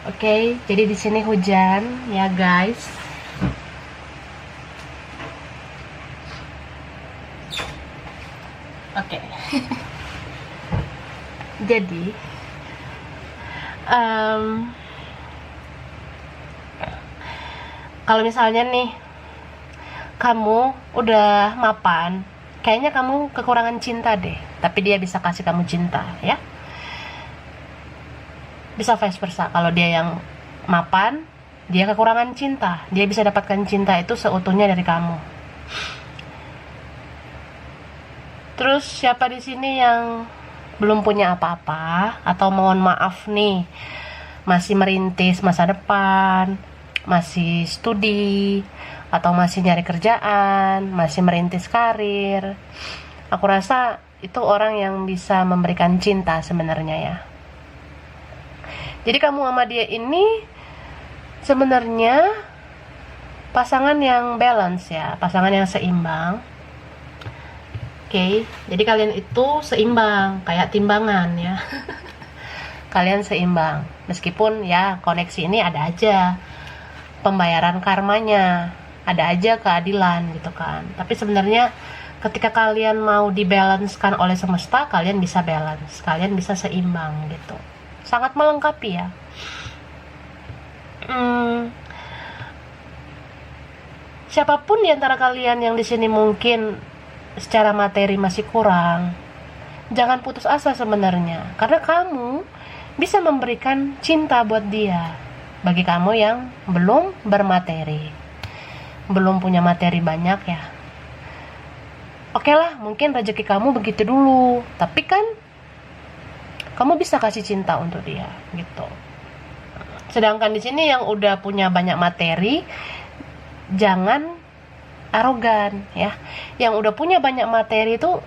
Oke, jadi di sini hujan ya guys. Oke. Jadi kalau misalnya nih kamu udah mapan, kayaknya kamu kekurangan cinta deh, tapi dia bisa kasih kamu cinta ya. Bisa vice versa, kalau dia yang mapan, dia kekurangan cinta, dia bisa dapatkan cinta itu seutuhnya dari kamu. Terus siapa di sini yang belum punya apa-apa, atau mohon maaf nih, masih merintis masa depan, masih studi, atau masih nyari kerjaan, masih merintis karir, aku rasa itu orang yang bisa memberikan cinta sebenarnya ya. Jadi kamu sama dia ini sebenarnya pasangan yang balance ya, pasangan yang seimbang. Oke, jadi kalian itu seimbang, kayak timbangan ya. Kalian seimbang, meskipun ya koneksi ini ada aja pembayaran karmanya, ada aja keadilan gitu kan. Tapi sebenarnya ketika kalian mau dibalancekan oleh semesta, kalian bisa balance, kalian bisa seimbang gitu. Sangat melengkapi ya. Siapapun di antara kalian yang di sini mungkin secara materi masih kurang, jangan putus asa sebenarnya, karena kamu bisa memberikan cinta buat dia. Bagi kamu yang belum bermateri, belum punya materi banyak ya, oke lah, mungkin rezeki kamu begitu dulu, tapi kan kamu bisa kasih cinta untuk dia gitu. Sedangkan di sini yang udah punya banyak materi, jangan arogan ya. Yang udah punya banyak materi itu,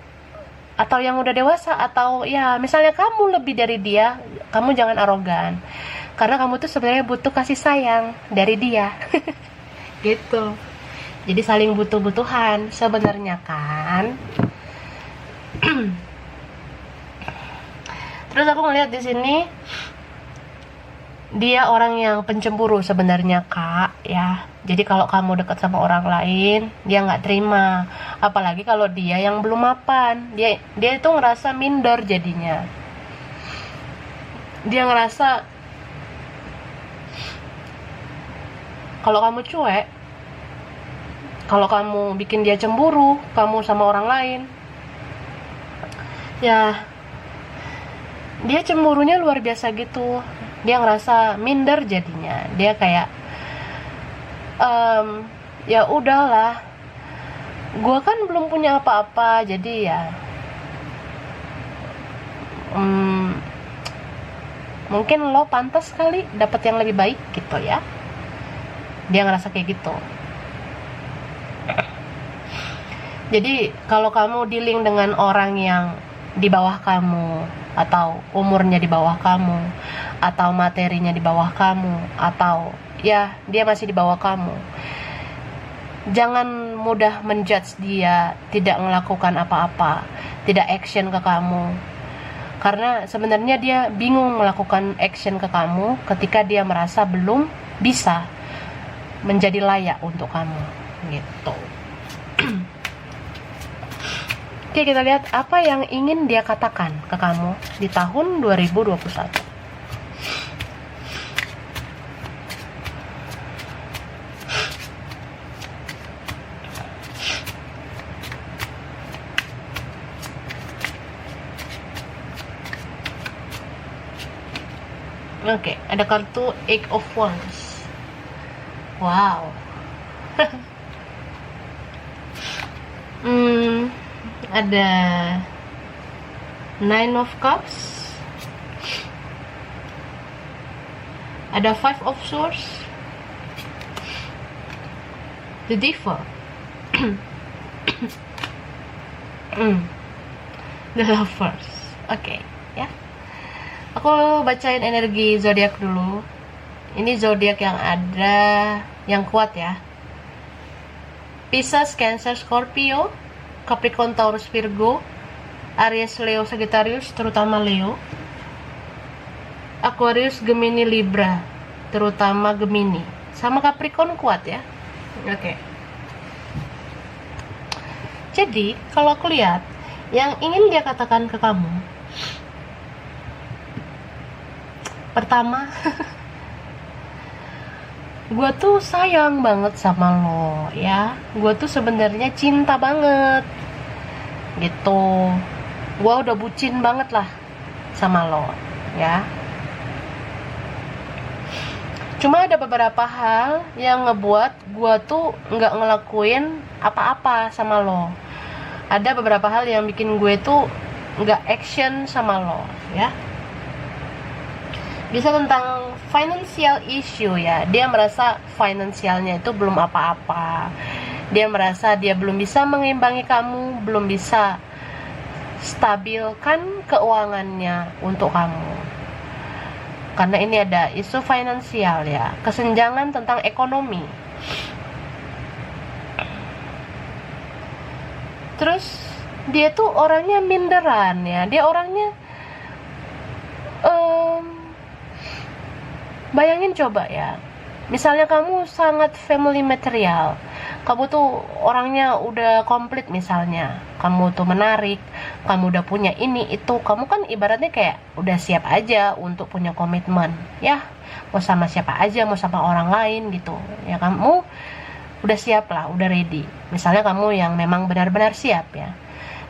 atau yang udah dewasa, atau ya misalnya kamu lebih dari dia, kamu jangan arogan, karena kamu tuh sebenarnya butuh kasih sayang dari dia. Gitu. Jadi saling butuh-butuhan sebenarnya kan. Terus aku ngeliat di sini dia orang yang pencemburu sebenarnya Kak ya. Jadi kalau kamu dekat sama orang lain, dia nggak terima. Apalagi kalau dia yang belum mapan, dia itu ngerasa minder jadinya. Dia ngerasa kalau kamu cuek, kalau kamu bikin dia cemburu, kamu sama orang lain, ya dia cemburunya luar biasa gitu. Dia ngerasa minder jadinya. Dia kayak ya udahlah, gue kan belum punya apa-apa, jadi ya mungkin lo pantas kali dapat yang lebih baik gitu ya. Dia ngerasa kayak gitu. Jadi kalau kamu dealing dengan orang yang di bawah kamu, atau umurnya di bawah kamu, atau materinya di bawah kamu, atau ya dia masih di bawah kamu, jangan mudah menjudge dia tidak melakukan apa-apa, tidak action ke kamu, karena sebenarnya dia bingung melakukan action ke kamu ketika dia merasa belum bisa menjadi layak untuk kamu gitu. Oke, kita lihat apa yang ingin dia katakan ke kamu di tahun 2021. Oke, ada kartu Eight of Wands. Wow. Ada Nine of Cups. Ada Five of Swords. The Devil. The Lovers. Oke, ya. Aku bacain energi zodiak dulu. Ini zodiak yang ada, yang kuat ya. Pisces, Cancer, Scorpio, Capricorn, Taurus, Virgo, Aries, Leo, Sagittarius, terutama Leo, Aquarius, Gemini, Libra, terutama Gemini, sama Capricorn kuat ya. Oke. Jadi kalau aku lihat yang ingin dia katakan ke kamu, pertama, gue tuh sayang banget sama lo ya. Gue tuh sebenarnya cinta banget gitu. Gue udah bucin banget lah sama lo ya. Cuma ada beberapa hal yang ngebuat gue tuh nggak ngelakuin apa-apa sama lo. Ada beberapa hal yang bikin gue tuh nggak action sama lo ya. Bisa tentang financial issue ya. Dia merasa finansialnya itu belum apa-apa. Dia merasa dia belum bisa mengimbangi kamu, belum bisa stabilkan keuangannya untuk kamu. Karena ini ada isu finansial ya, kesenjangan tentang ekonomi. Terus dia tuh orangnya minderan ya. Dia orangnya bayangin coba ya, misalnya kamu sangat family material, kamu tuh orangnya udah komplit, misalnya kamu tuh menarik, kamu udah punya ini itu, kamu kan ibaratnya kayak udah siap aja untuk punya komitmen ya, mau sama siapa aja, mau sama orang lain gitu ya, kamu udah siap lah, udah ready. Misalnya kamu yang memang benar-benar siap ya.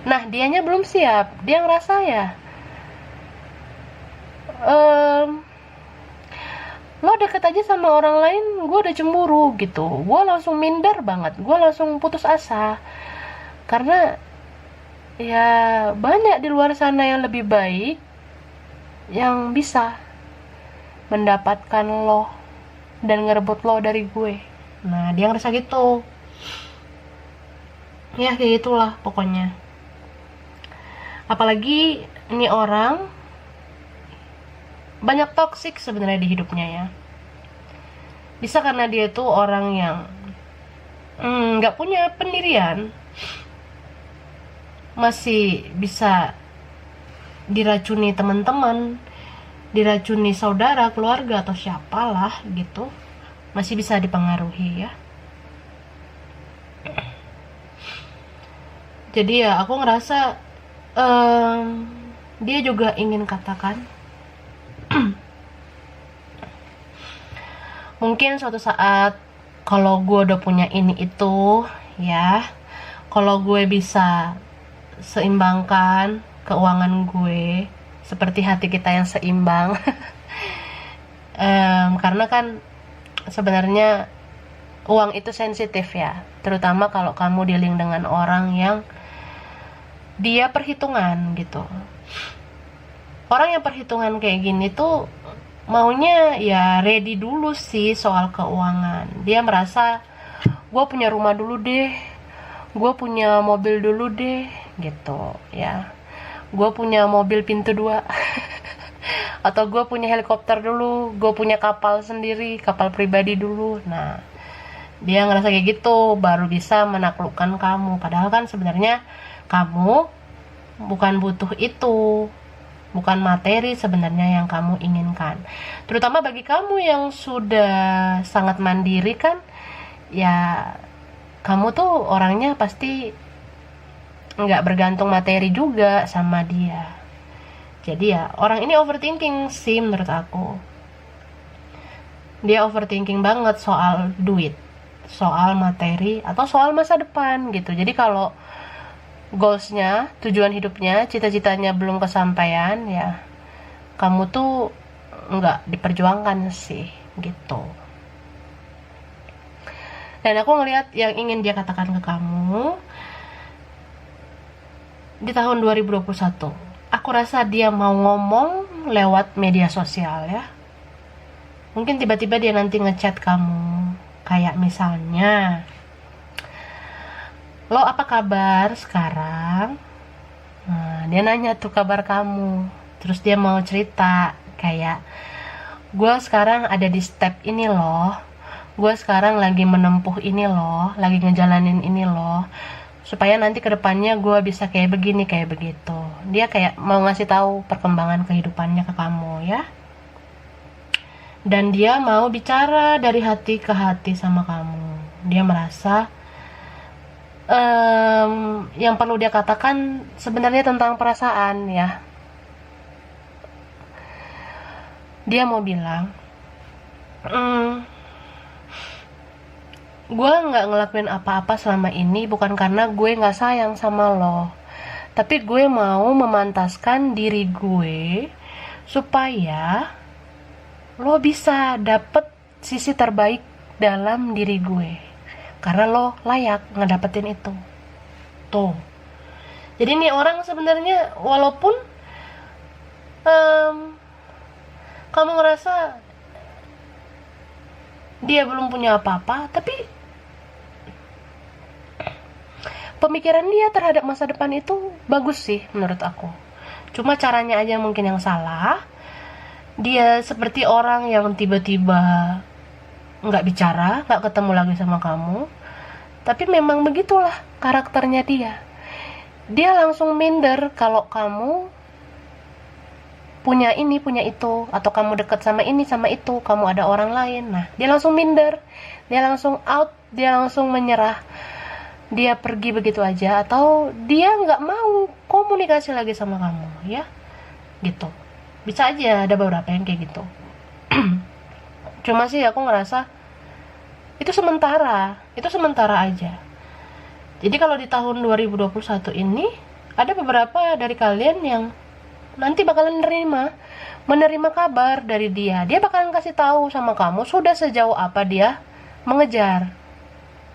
Nah, dianya belum siap. Dia ngerasa ya, ehm, lo deket aja sama orang lain, gue udah cemburu gitu. Gue langsung minder banget, gue langsung putus asa. Karena ya banyak di luar sana yang lebih baik, yang bisa mendapatkan lo dan ngerebut lo dari gue. Nah, dia ngerasa gitu. Ya kayak gitulah pokoknya. Apalagi ini orang banyak toksik sebenarnya di hidupnya ya. Bisa karena dia tuh orang yang nggak punya pendirian, masih bisa diracuni teman-teman, diracuni saudara, keluarga atau siapalah gitu, masih bisa dipengaruhi ya. Jadi ya aku ngerasa dia juga ingin katakan mungkin suatu saat kalau gue udah punya ini itu ya, kalau gue bisa seimbangkan keuangan gue seperti hati kita yang seimbang. Karena kan sebenarnya uang itu sensitif ya, terutama kalau kamu dealing dengan orang yang dia perhitungan gitu. Orang yang perhitungan kayak gini tuh maunya ya ready dulu sih soal keuangan. Dia merasa gue punya rumah dulu deh, gue punya mobil dulu deh gitu ya, gue punya mobil pintu 2 atau gue punya helikopter dulu, gue punya kapal sendiri, kapal pribadi dulu. Nah, dia ngerasa kayak gitu baru bisa menaklukkan kamu, padahal kan sebenarnya kamu bukan butuh itu, bukan materi sebenarnya yang kamu inginkan. Terutama bagi kamu yang sudah sangat mandiri kan, ya kamu tuh orangnya pasti nggak bergantung materi juga sama dia. Jadi ya orang ini overthinking sih menurut aku. Dia overthinking banget soal duit, soal materi, atau soal masa depan gitu. Jadi kalau goalsnya, tujuan hidupnya, cita-citanya belum kesampaian ya, kamu tuh nggak diperjuangkan sih gitu. Dan aku ngelihat yang ingin dia katakan ke kamu di tahun 2021, aku rasa dia mau ngomong lewat media sosial ya. Mungkin tiba-tiba dia nanti ngechat kamu, kayak misalnya, lo apa kabar sekarang? Nah, dia nanya tuh kabar kamu. Terus dia mau cerita kayak, gue sekarang ada di step ini loh, gue sekarang lagi menempuh ini loh, lagi ngejalanin ini loh, supaya nanti kedepannya gue bisa kayak begini, kayak begitu. Dia kayak mau ngasih tahu perkembangan kehidupannya ke kamu ya. Dan dia mau bicara dari hati ke hati sama kamu. Dia merasa yang perlu dia katakan sebenarnya tentang perasaan ya. Dia mau bilang, gue nggak ngelakuin apa-apa selama ini bukan karena gue nggak sayang sama lo, tapi gue mau memantaskan diri gue supaya lo bisa dapet sisi terbaik dalam diri gue, karena lo layak ngedapetin itu. Tuh. Jadi nih orang sebenarnya walaupun kamu ngerasa dia belum punya apa-apa, tapi pemikiran dia terhadap masa depan itu bagus sih menurut aku. Cuma caranya aja mungkin yang salah. Dia seperti orang yang tiba-tiba nggak bicara, nggak ketemu lagi sama kamu. Tapi memang begitulah karakternya dia. Dia langsung minder kalau kamu punya ini, punya itu, atau kamu dekat sama ini, sama itu, kamu ada orang lain. Nah, dia langsung minder, dia langsung out, dia langsung menyerah, dia pergi begitu aja, atau dia nggak mau komunikasi lagi sama kamu, ya, gitu. Bisa aja ada beberapa yang kayak gitu. Cuma sih aku ngerasa itu sementara aja. Jadi kalau di tahun 2021 ini Ada beberapa dari kalian yang nanti bakalan menerima kabar dari dia. Dia bakalan kasih tahu sama kamu sudah sejauh apa dia mengejar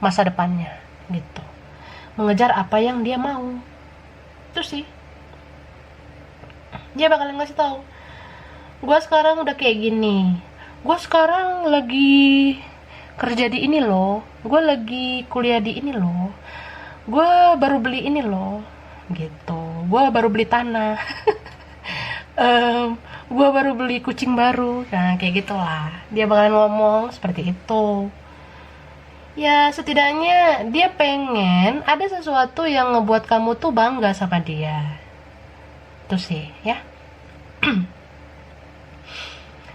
masa depannya gitu. Mengejar apa yang dia mau. Itu sih. Dia bakalan kasih tahu. Gue sekarang udah kayak gini. Gue sekarang lagi kerja di ini loh. Gue lagi kuliah di ini loh. Gue baru beli ini loh. Gitu. Gue baru beli tanah. Gue baru beli kucing baru. Nah kayak gitulah. Dia bakalan ngomong seperti itu. Ya setidaknya dia pengen ada sesuatu yang ngebuat kamu tuh bangga sama dia. Itu sih ya.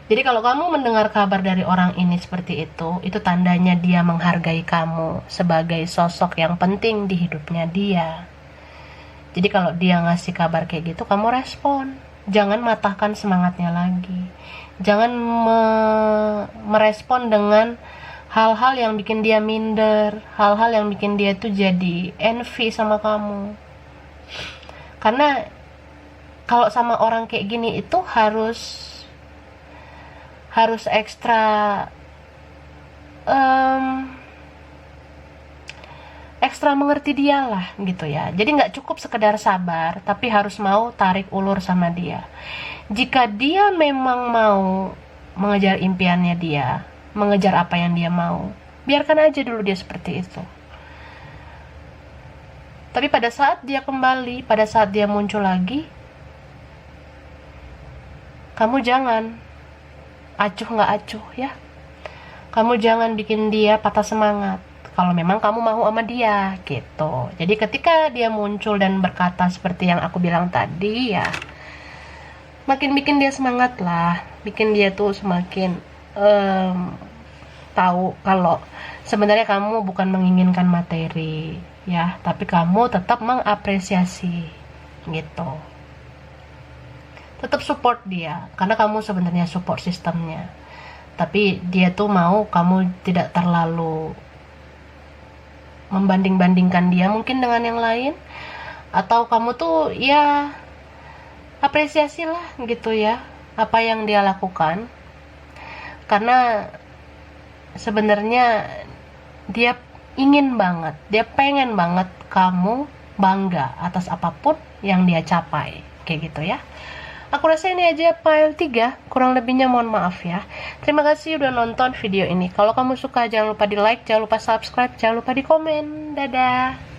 Jadi kalau kamu mendengar kabar dari orang ini seperti itu tandanya dia menghargai kamu sebagai sosok yang penting di hidupnya dia. Jadi kalau dia ngasih kabar kayak gitu, kamu respon. Jangan matahkan semangatnya lagi. Jangan merespon dengan hal-hal yang bikin dia minder, hal-hal yang bikin dia tuh jadi envy sama kamu. Karena kalau sama orang kayak gini itu harus ekstra mengerti dia lah gitu ya. Jadi nggak cukup sekedar sabar, tapi harus mau tarik ulur sama dia. Jika dia memang mau mengejar impiannya dia, mengejar apa yang dia mau, biarkan aja dulu dia seperti itu. Tapi pada saat dia kembali, pada saat dia muncul lagi, kamu jangan acuh nggak acuh ya. Kamu jangan bikin dia patah semangat. Kalau memang kamu mau sama dia gitu. Jadi ketika dia muncul dan berkata seperti yang aku bilang tadi ya, makin bikin dia semangat lah, bikin dia tuh semakin tahu kalau sebenarnya kamu bukan menginginkan materi ya, tapi kamu tetap mengapresiasi gitu. Tetap support dia karena kamu sebenarnya support sistemnya. Tapi dia tuh mau kamu tidak terlalu membanding-bandingkan dia mungkin dengan yang lain, atau kamu tuh ya apresiasilah gitu ya apa yang dia lakukan, karena sebenarnya dia ingin banget, dia pengen banget kamu bangga atas apapun yang dia capai kayak gitu ya. Aku rasa ini aja file 3, kurang lebihnya mohon maaf ya. Terima kasih udah nonton video ini. Kalau kamu suka jangan lupa di like, jangan lupa subscribe, jangan lupa di komen. Dadah.